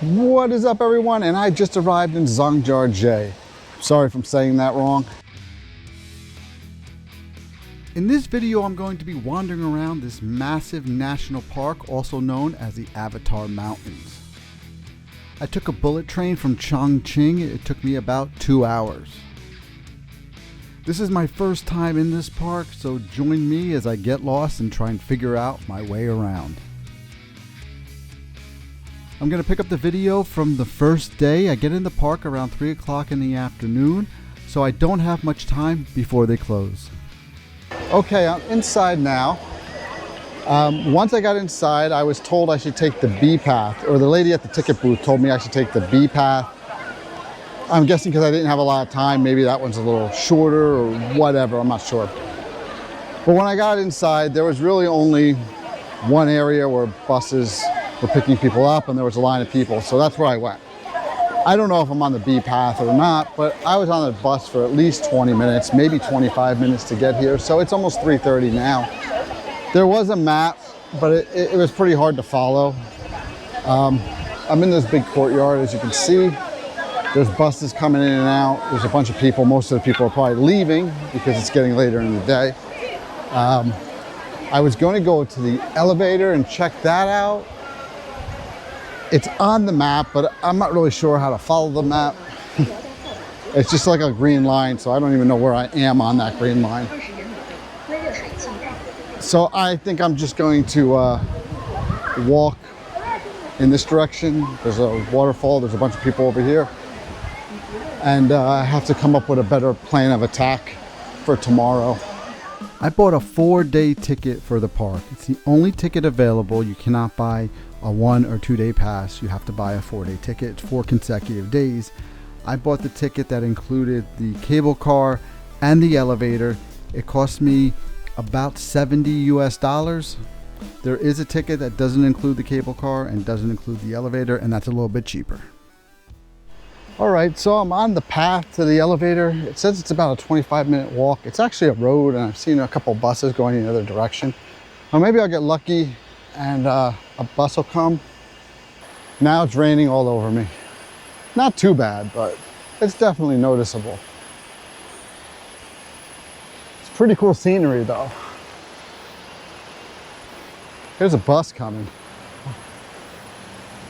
What is up, everyone? And I just arrived in Zanhgjiajie. Sorry if I'm saying that wrong. In this video, I'm going to be wandering around this massive national park, also known as the Avatar Mountains. I took a bullet train from Chongqing. It took me about 2 hours. This is my first time in this park, so join me as I get lost and try and figure out my way around. I'm going to pick up the video from the first day. I get in the park around 3 o'clock in the afternoon, so I don't have much time before they close. Okay, I'm inside now. Once I got inside, I was told I should take the B path, or the lady at the ticket booth told me I should take the B path. I'm guessing because I didn't have a lot of time, maybe that one's a little shorter or whatever, I'm not sure. But when I got inside, there was really only one area where buses were picking people up and there was a line of people, so that's where I went. I don't know if I'm on the B path or not, but I was on the bus for at least 20 minutes, maybe 25 minutes to get here, so it's almost 3:30 now. There was a map, but it was pretty hard to follow. I'm in this big courtyard, as you can see. There's buses coming in and out. There's a bunch of people. Most of the people are probably leaving because it's getting later in the day. I was going to go to the elevator and check that out. It's on the map, but I'm not really sure how to follow the map. It's just like a green line, so I don't even know where I am on that green line. So I think I'm just going to walk in this direction. There's a waterfall, there's a bunch of people over here. And I have to come up with a better plan of attack for tomorrow. I bought a 4-day ticket for the park. It's the only ticket available. You cannot buy a 1 or 2 day pass. You have to buy a 4-day ticket. It's 4 consecutive days. I bought the ticket that included the cable car and the elevator. It cost me about $70 US. There is a ticket that doesn't include the cable car and doesn't include the elevator, and that's a little bit cheaper. All right, so I'm on the path to the elevator. It says it's about a 25-minute walk. It's actually a road, and I've seen a couple buses going in the other direction. Or maybe I'll get lucky and a bus will come. Now it's raining all over me. Not too bad, but it's definitely noticeable. It's pretty cool scenery though. There's a bus coming.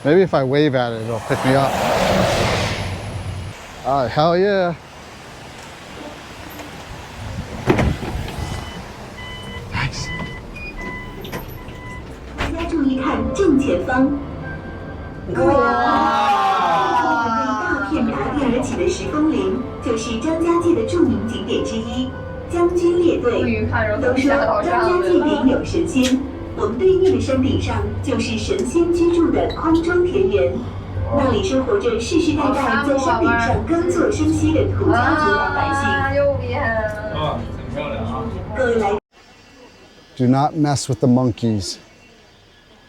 Maybe if I wave at it, it'll pick me up. Oh, hell yeah. Nice. 大家注意看正前方。各位大片拔地而起的石峰林，就是张家界的著名景点之一——将军列队。都说张家界顶有神仙，我们对面的山顶上就是神仙居住的空中田园。 那里生活着世世代代在山顶上耕作生息的土家族老百姓。又厉害了！很漂亮啊！各位来。Do not mess with the monkeys.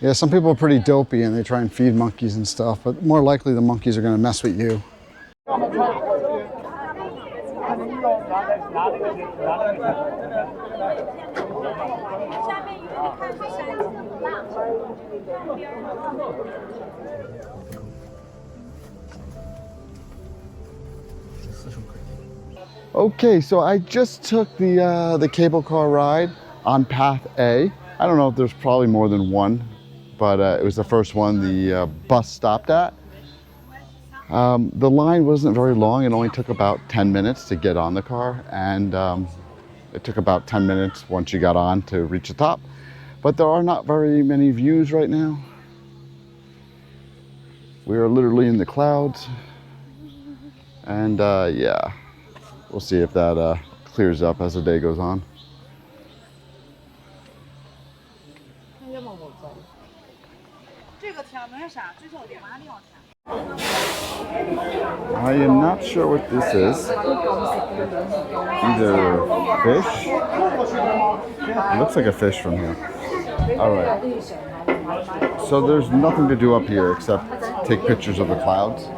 Yeah, some people are pretty dopey and they try and feed monkeys and stuff, but more likely the monkeys are going to mess with you. Okay, so I just took the cable car ride on path A. I don't know if there's probably more than one, but it was the first one the bus stopped at. The line wasn't very long. It only took about 10 minutes to get on the car, and it took about 10 minutes once you got on to reach the top. But there are not very many views right now. We are literally in the clouds, and yeah. We'll see if that clears up as the day goes on. I am not sure what this is. Either fish? It looks like a fish from here. All right. So there's nothing to do up here except take pictures of the clouds.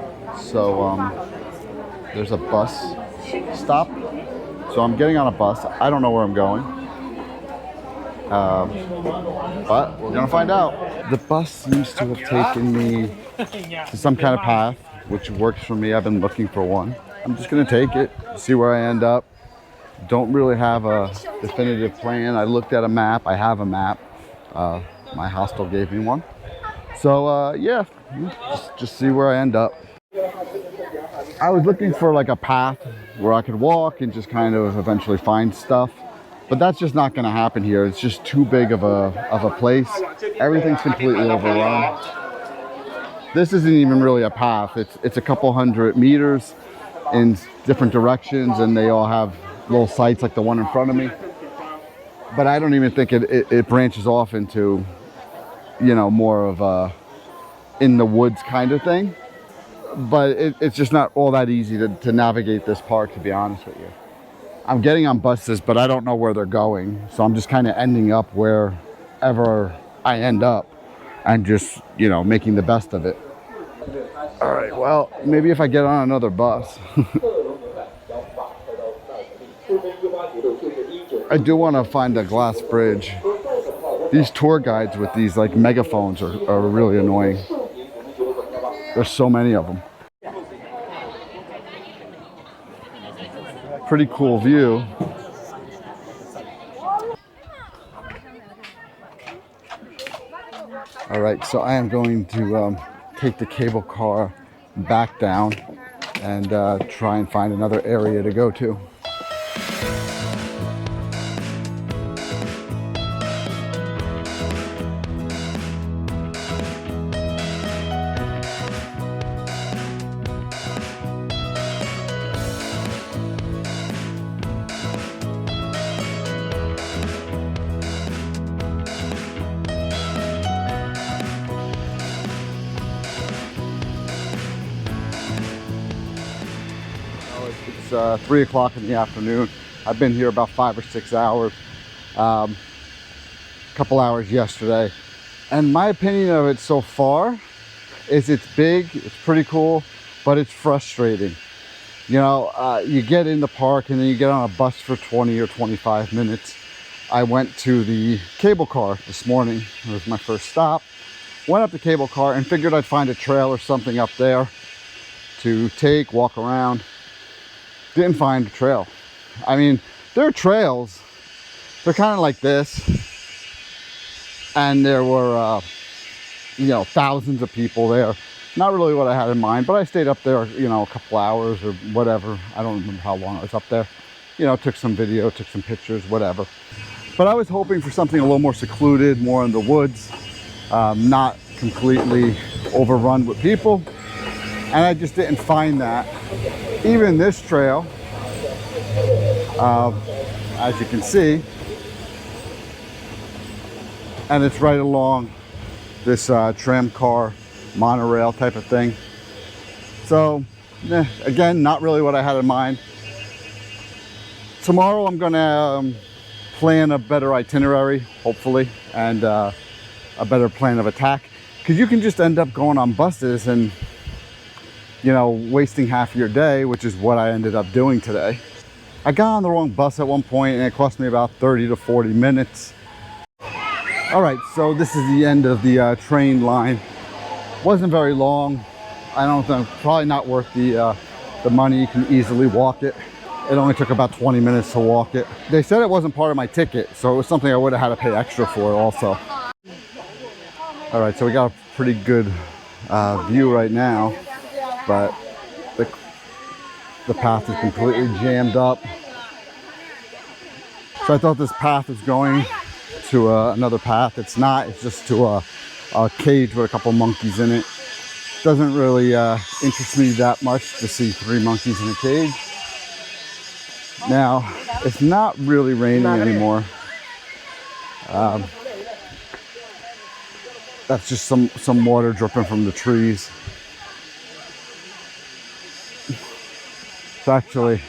So there's a bus stop. So I'm getting on a bus. I don't know where I'm going. But we're gonna find out. The bus seems to have taken me to some kind of path, which works for me. I've been looking for one. I'm just gonna take it, see where I end up. Don't really have a definitive plan. I looked at a map. I have a map. My hostel gave me one. So yeah, just see where I end up. I was looking for like a path where I could walk and just kind of eventually find stuff. But that's just not gonna happen here. It's just too big of a place. Everything's completely overrun. This isn't even really a path. It's a couple hundred meters in different directions, and they all have little sites like the one in front of me. But I don't even think it branches off into, you know, more of a in the woods kind of thing. But it's just not all that easy to navigate this park, to be honest with you. I'm getting on buses, but I don't know where they're going. So I'm just kind of ending up wherever I end up and just, you know, making the best of it. All right, well, maybe if I get on another bus. I do want to find a glass bridge. These tour guides with these like megaphones are really annoying. There's so many of them. Pretty cool view. All right, so I am going to take the cable car back down and try and find another area to go to. It's 3 o'clock in the afternoon. I've been here about 5 or 6 hours. Couple hours yesterday. And my opinion of it so far is it's big, it's pretty cool, but it's frustrating. You know, you get in the park and then you get on a bus for 20 or 25 minutes. I went to the cable car this morning. It was my first stop. Went up the cable car and figured I'd find a trail or something up there to take, walk around. Didn't find a trail. I mean, there are trails. They're kind of like this. And there were, you know, thousands of people there. Not really what I had in mind, but I stayed up there, you know, a couple hours or whatever. I don't remember how long I was up there. You know, took some video, took some pictures, whatever. But I was hoping for something a little more secluded, more in the woods, not completely overrun with people. And I just didn't find that. Even this trail, as you can see, and it's right along this tram car, monorail type of thing. So, again, not really what I had in mind. Tomorrow I'm gonna plan a better itinerary, hopefully, and a better plan of attack. Because you can just end up going on buses and, you know, wasting half your day, which is what I ended up doing today. I got on the wrong bus at one point and it cost me about 30 to 40 minutes. All right, so this is the end of the train line. Wasn't very long. I don't think, probably not worth the money. You can easily walk it. It only took about 20 minutes to walk it. They said it wasn't part of my ticket, so it was something I would have had to pay extra for also. All right, so we got a pretty good view right now, but the path is completely jammed up. So I thought this path was going to another path. It's not. It's just to a cage with a couple monkeys in it. Doesn't really interest me that much to see 3 monkeys in a cage. Now, it's not really raining anymore. That's just some water dripping from the trees. It's actually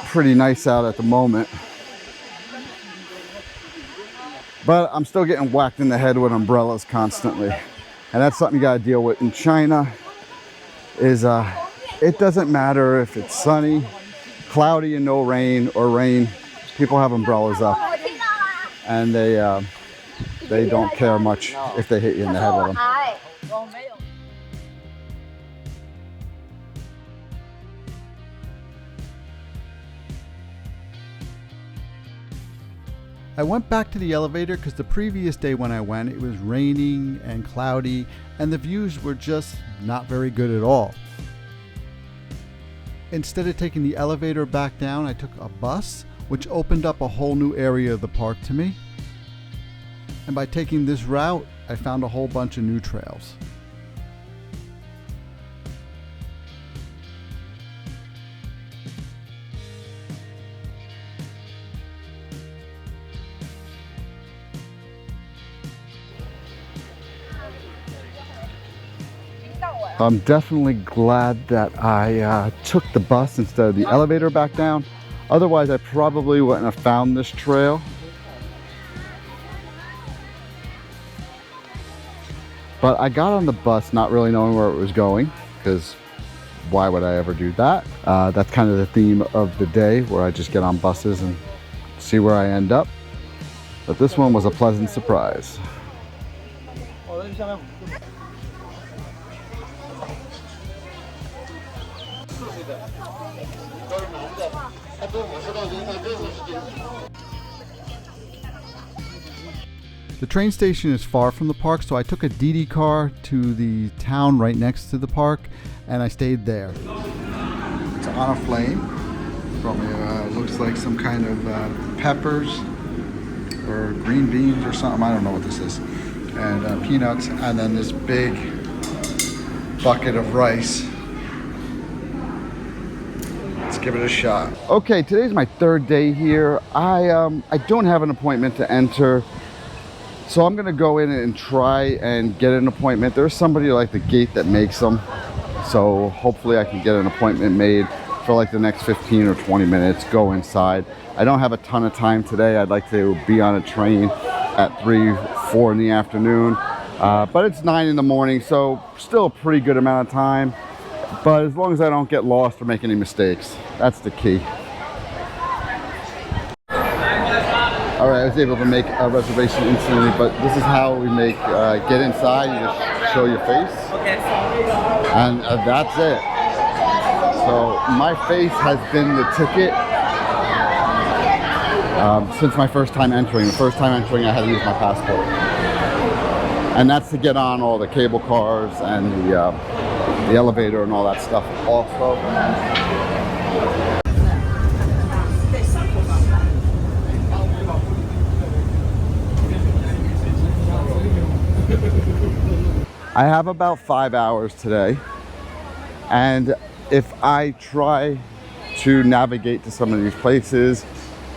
pretty nice out at the moment. But I'm still getting whacked in the head with umbrellas constantly. And that's something you gotta deal with in China, is it doesn't matter if it's sunny, cloudy and no rain, or rain, people have umbrellas up. and they don't care much if they hit you in the head with them. I went back to the elevator because the previous day when I went, it was raining and cloudy, and the views were just not very good at all. Instead of taking the elevator back down, I took a bus, which opened up a whole new area of the park to me. And by taking this route, I found a whole bunch of new trails. I'm definitely glad that I took the bus instead of the elevator back down. Otherwise, I probably wouldn't have found this trail. But I got on the bus not really knowing where it was going, because why would I ever do that? That's kind of the theme of the day, where I just get on buses and see where I end up. But this one was a pleasant surprise. The train station is far from the park, so I took a DD car to the town right next to the park, and I stayed there. It's on a flame. Probably looks like some kind of peppers or green beans or something. I don't know what this is. And peanuts, and then this big bucket of rice. Let's give it a shot. Okay, today's my third day here. I don't have an appointment to enter, so I'm gonna go in and try and get an appointment. There's somebody like the gate that makes them, so hopefully I can get an appointment made for like the next 15 or 20 minutes, go inside. I don't have a ton of time today. I'd like to be on a train at 3, 4 in the afternoon, but it's 9 in the morning, so still a pretty good amount of time. But as long as I don't get lost or make any mistakes, that's the key. All right, I was able to make a reservation instantly, but this is how we make, get inside, you just show your face, and that's it. So my face has been the ticket since my first time entering. The first time entering, I had to use my passport. And that's to get on all the cable cars and the elevator and all that stuff also. I have about 5 hours today, and if I try to navigate to some of these places,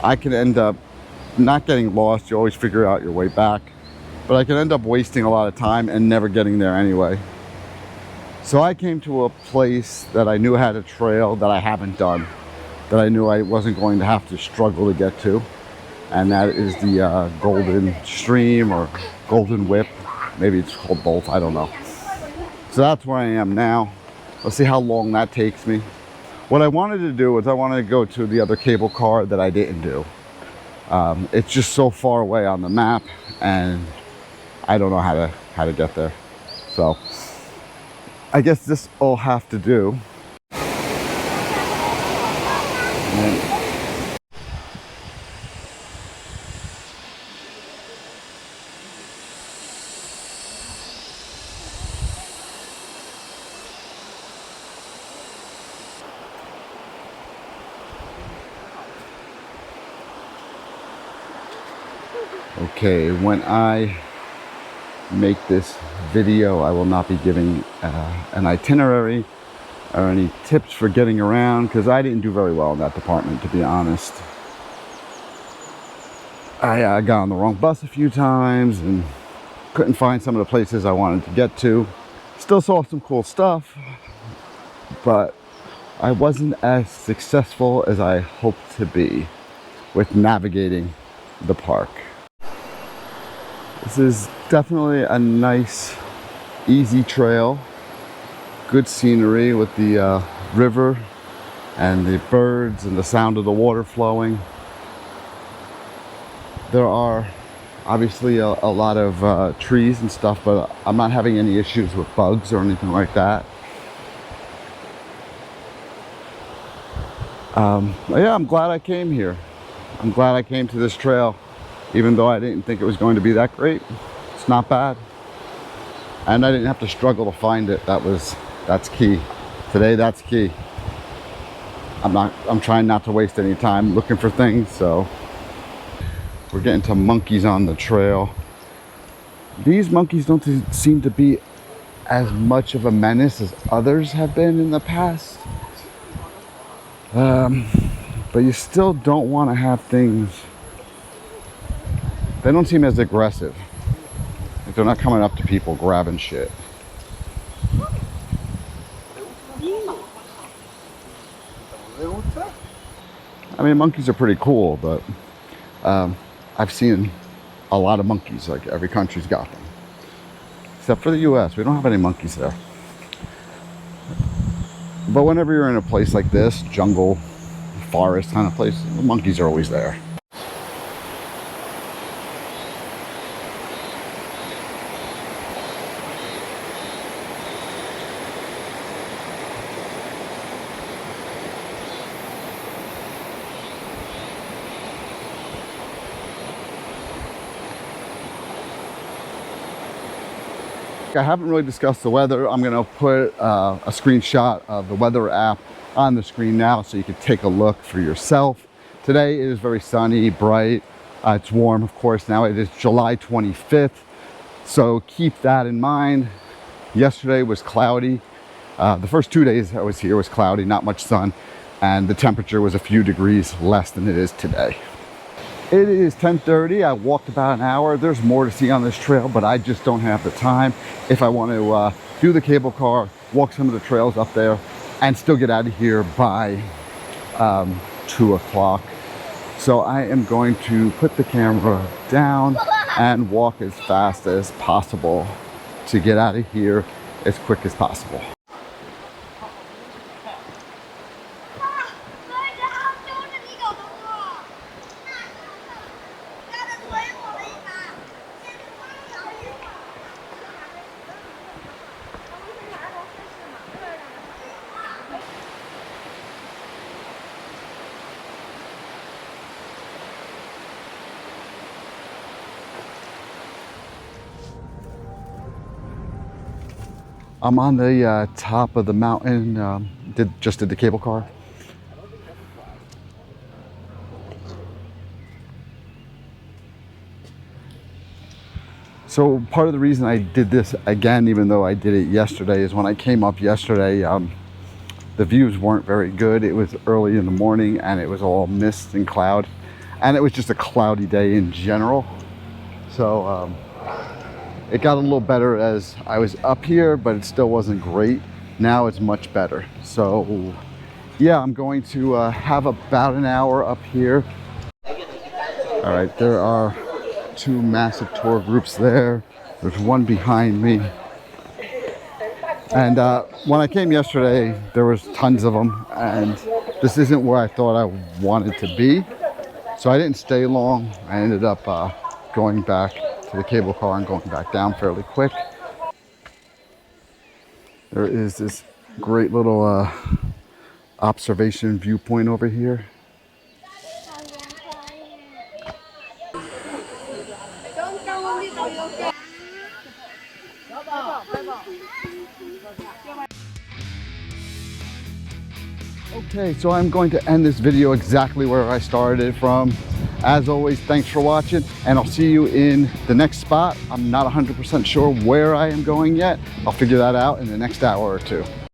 I can end up not getting lost. You always figure out your way back, but I can end up wasting a lot of time and never getting there anyway. So I came to a place that I knew had a trail that I haven't done, that I knew I wasn't going to have to struggle to get to, and that is the Golden Stream or Golden Whip. Maybe it's called both, I don't know. So that's where I am now. Let's see how long that takes me. What I wanted to do was I wanted to go to the other cable car that I didn't do. It's just so far away on the map, and I don't know how to get there. So I guess this will have to do. Okay, when I make this video, I will not be giving an itinerary or any tips for getting around, because I didn't do very well in that department, to be honest. I got on the wrong bus a few times and couldn't find some of the places I wanted to get to. Still saw some cool stuff, but I wasn't as successful as I hoped to be with navigating the park. This is definitely a nice, easy trail. Good scenery with the river and the birds and the sound of the water flowing. There are Obviously a lot of trees and stuff, but I'm not having any issues with bugs or anything like that. But yeah, I'm glad I came here. I'm glad I came to this trail, even though I didn't think it was going to be that great. It's not bad. And I didn't have to struggle to find it. That's key. Today, that's key. I'm trying not to waste any time looking for things, so we're getting to monkeys on the trail. These monkeys don't seem to be as much of a menace as others have been in the past. But you still don't want to have things. They don't seem as aggressive. Like they're not coming up to people grabbing shit. I mean, monkeys are pretty cool, but I've seen a lot of monkeys. Like every country's got them, except for the US. We don't have any monkeys there. But whenever you're in a place like this, jungle, forest kind of place, the monkeys are always there. I haven't really discussed the weather. I'm gonna put a screenshot of the weather app on the screen now so you can take a look for yourself. Today it is very sunny, bright. It's warm, of course. Now it is July 25th, so keep that in mind. Yesterday was cloudy. The first 2 days I was here was cloudy, not much sun, and the temperature was a few degrees less than it is today. It is 10:30. I walked about an hour. There's more to see on this trail, but I just don't have the time. If I want to do the cable car, walk some of the trails up there, and still get out of here by 2 o'clock. So I am going to put the camera down and walk as fast as possible to get out of here as quick as possible. I'm on the top of the mountain, just did the cable car. So part of the reason I did this again, even though I did it yesterday, is when I came up yesterday, the views weren't very good. It was early in the morning and it was all mist and cloud. And it was just a cloudy day in general. So it got a little better as I was up here, but it still wasn't great. Now it's much better. So yeah, I'm going to have about an hour up here. All right, there are 2 massive tour groups there. There's one behind me. And when I came yesterday, there was tons of them, and this isn't where I thought I wanted to be. So I didn't stay long. I ended up going back to the cable car and going back down fairly quick. There is this great little observation viewpoint over here. Okay, so I'm going to end this video exactly where I started it from. As always, thanks for watching, and I'll see you in the next spot. I'm not 100% sure where I am going yet. I'll figure that out in the next hour or two.